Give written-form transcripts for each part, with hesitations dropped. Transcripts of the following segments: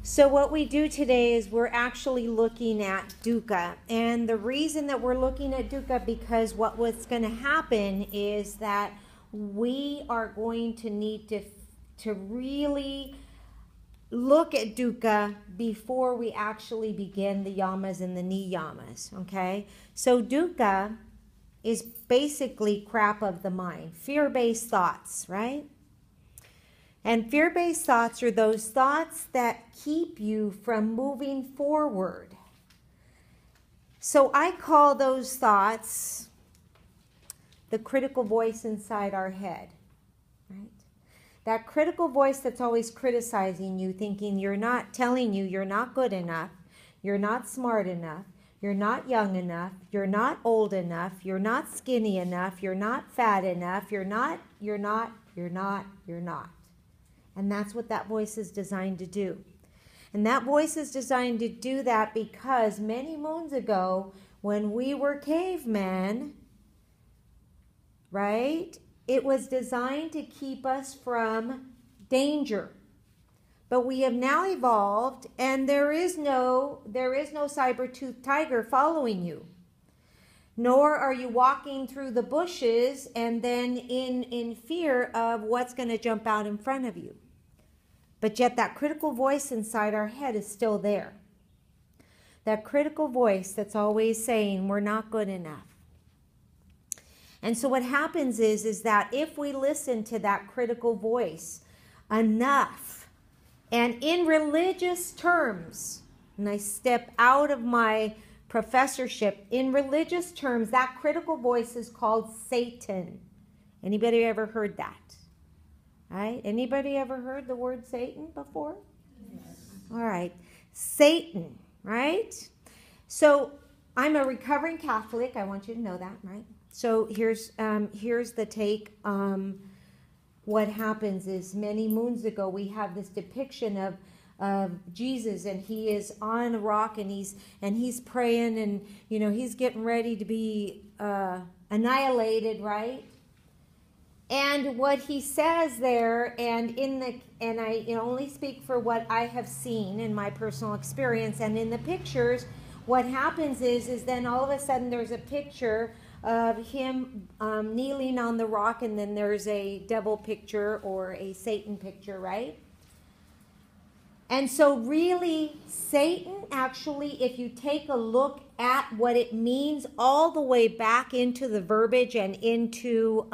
So what we do today is we're actually looking at dukkha. And the reason that we're looking at dukkha, because what's going to happen is that we are going to need to really look at dukkha before we actually begin the yamas and the niyamas, okay? So dukkha is basically crap of the mind, fear-based thoughts, right? And fear-based thoughts are those thoughts that keep you from moving forward. So I call those thoughts the critical voice inside our head, right? That critical voice that's always criticizing you, telling you you're not good enough, you're not smart enough, you're not young enough, you're not old enough, you're not skinny enough, you're not fat enough, you're not. And that's what that voice is designed to do. And that voice is designed to do that because many moons ago, when we were cavemen, right, it was designed to keep us from danger. But we have now evolved, and there is no saber-toothed tiger following you. Nor are you walking through the bushes and then in fear of what's going to jump out in front of you. But yet that critical voice inside our head is still there. That critical voice that's always saying we're not good enough. And so what happens is that if we listen to that critical voice enough, and in religious terms, and I step out of my professorship, in religious terms, that critical voice is called Satan. Anybody ever heard that? Right? Anybody ever heard the word Satan before? Yes. All right. Satan, right? So I'm a recovering Catholic. I want you to know that, right? So here's the take. What happens is many moons ago we have this depiction of Jesus, and he is on a rock, and he's praying, and he's getting ready to be annihilated, right? And what he says there, and I only speak for what I have seen in my personal experience, and in the pictures, what happens is then all of a sudden there's a picture of him kneeling on the rock, and then there's a devil picture or a Satan picture, right? And so really, Satan actually, if you take a look at what it means all the way back into the verbiage and into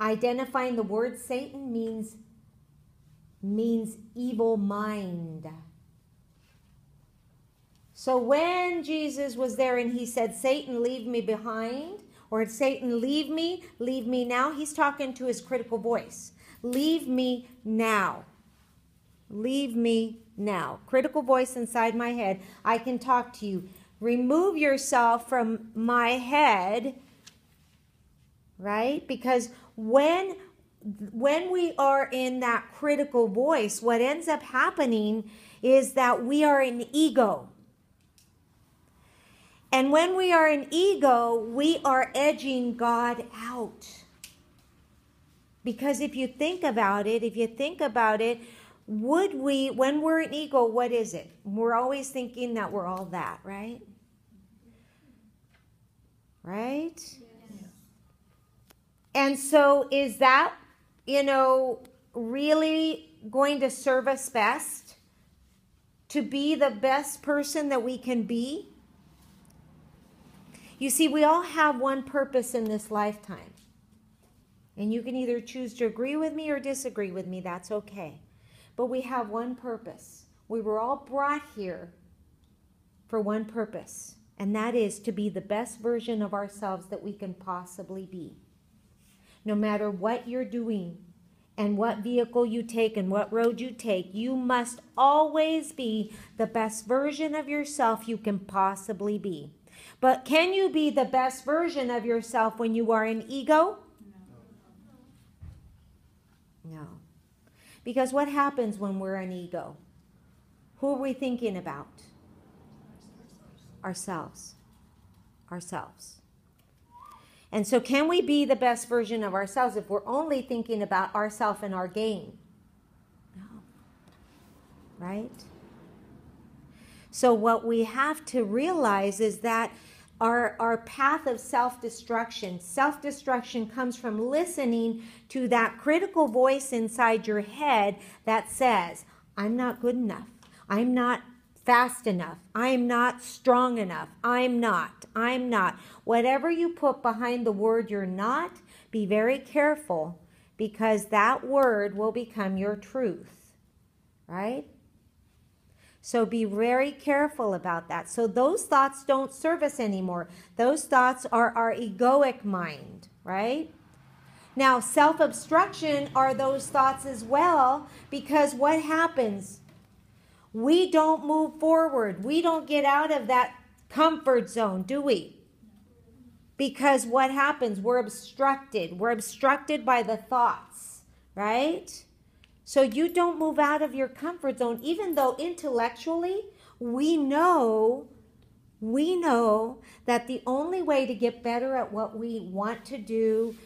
identifying the word Satan means evil mind. So when Jesus was there and he said, Satan, leave me behind, or Satan, leave me now, he's talking to his critical voice. Leave me now. Leave me now. Critical voice inside my head. I can talk to you. Remove yourself from my head, right? Because when we are in that critical voice, what ends up happening is that we are in ego. And when we are in ego, we are edging God out. Because if you think about it, would we, when we're in ego, what is it? We're always thinking that we're all that, right? Right? Yes. And so is that, really going to serve us best? To be the best person that we can be? You see, we all have one purpose in this lifetime. And you can either choose to agree with me or disagree with me. That's okay. But we have one purpose. We were all brought here for one purpose. And that is to be the best version of ourselves that we can possibly be. No matter what you're doing and what vehicle you take and what road you take, you must always be the best version of yourself you can possibly be. But can you be the best version of yourself when you are in ego? No. Because what happens when we're in ego? Who are we thinking about? Ourselves. Ourselves. And so can we be the best version of ourselves if we're only thinking about ourselves and our gain? No. Right? So what we have to realize is that our path of self-destruction comes from listening to that critical voice inside your head that says, I'm not good enough. I'm not fast enough. I'm not strong enough. I'm not. Whatever you put behind the word you're not, be very careful, because that word will become your truth, right? So be very careful about that. So those thoughts don't serve us anymore. Those thoughts are our egoic mind, right? Now, self-obstruction are those thoughts as well, because what happens? We don't move forward. We don't get out of that comfort zone, do we? Because what happens? We're obstructed. We're obstructed by the thoughts, right? So you don't move out of your comfort zone, even though intellectually we know that the only way to get better at what we want to do,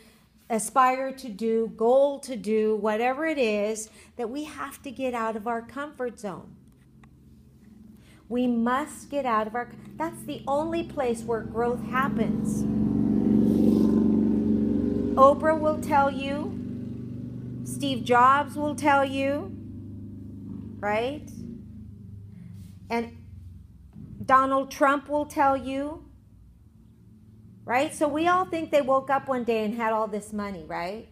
aspire to do, goal to do, whatever it is, that we have to get out of our comfort zone. We must get out of that's the only place where growth happens. Oprah will tell you, Steve Jobs will tell you, right? And Donald Trump will tell you, right? So we all think they woke up one day and had all this money, right?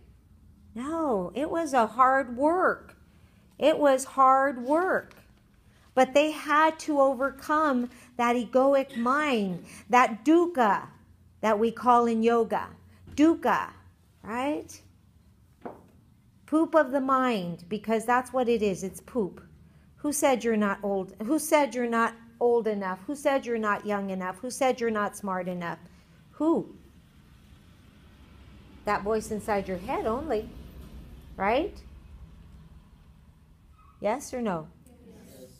No, it was a hard work. It was hard work. But they had to overcome that egoic mind, that dukkha that we call in yoga. Dukkha, right? Poop of the mind, because that's what it is. It's poop. Who said you're not old? Who said you're not old enough? Who said you're not young enough? Who said you're not smart enough? Who? That voice inside your head only, right? Yes or no? Yes.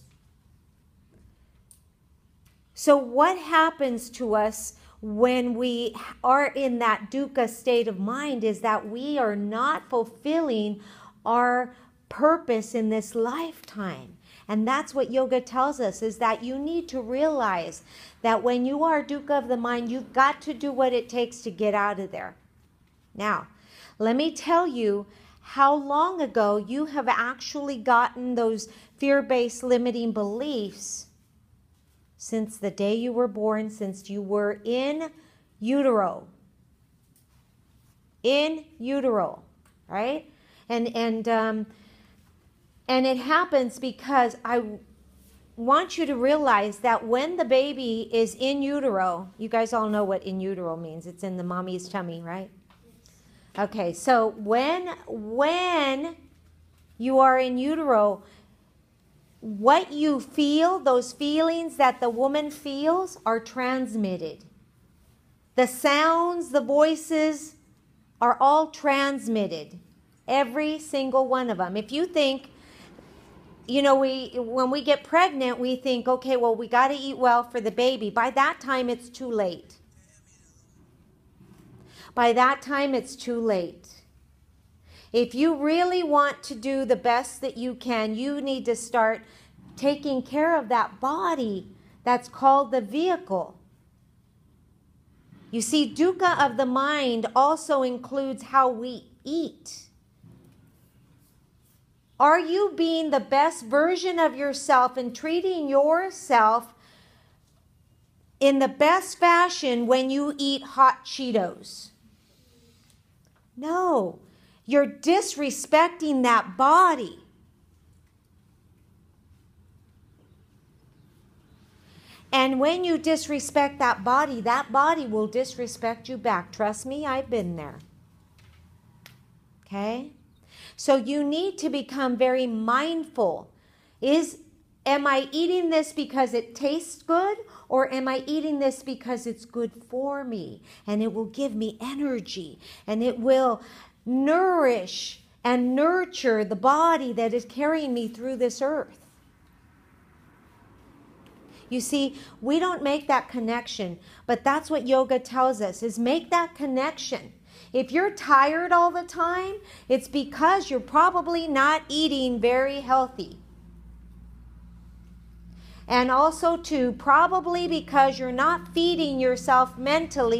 So what happens to us when we are in that dukkha state of mind is that we are not fulfilling our purpose in this lifetime. And that's what yoga tells us, is that you need to realize that when you are dukkha of the mind, you've got to do what it takes to get out of there. Now, let me tell you how long ago you have actually gotten those fear-based limiting beliefs. Since the day you were born, since you were in utero. In utero, right? And it happens because I want you to realize that when the baby is in utero, you guys all know what in utero means. It's in the mommy's tummy, right? Okay, so when you are in utero, what you feel, those feelings that the woman feels, are transmitted. The sounds, the voices are all transmitted. Every single one of them. If you think, you know, when we get pregnant, we think, okay, well, we got to eat well for the baby. By that time, it's too late. By that time, it's too late. If you really want to do the best that you can, you need to start taking care of that body that's called the vehicle. You see, dukkha of the mind also includes how we eat. Are you being the best version of yourself and treating yourself in the best fashion when you eat hot Cheetos? No. You're disrespecting that body. And when you disrespect that body will disrespect you back. Trust me, I've been there. Okay? So you need to become very mindful. Am I eating this because it tastes good? Or am I eating this because it's good for me? And it will give me energy. And it will nourish and nurture the body that is carrying me through this earth. You see, we don't make that connection, but that's what yoga tells us, is make that connection. If you're tired all the time, it's because you're probably not eating very healthy. And also, too, probably because you're not feeding yourself mentally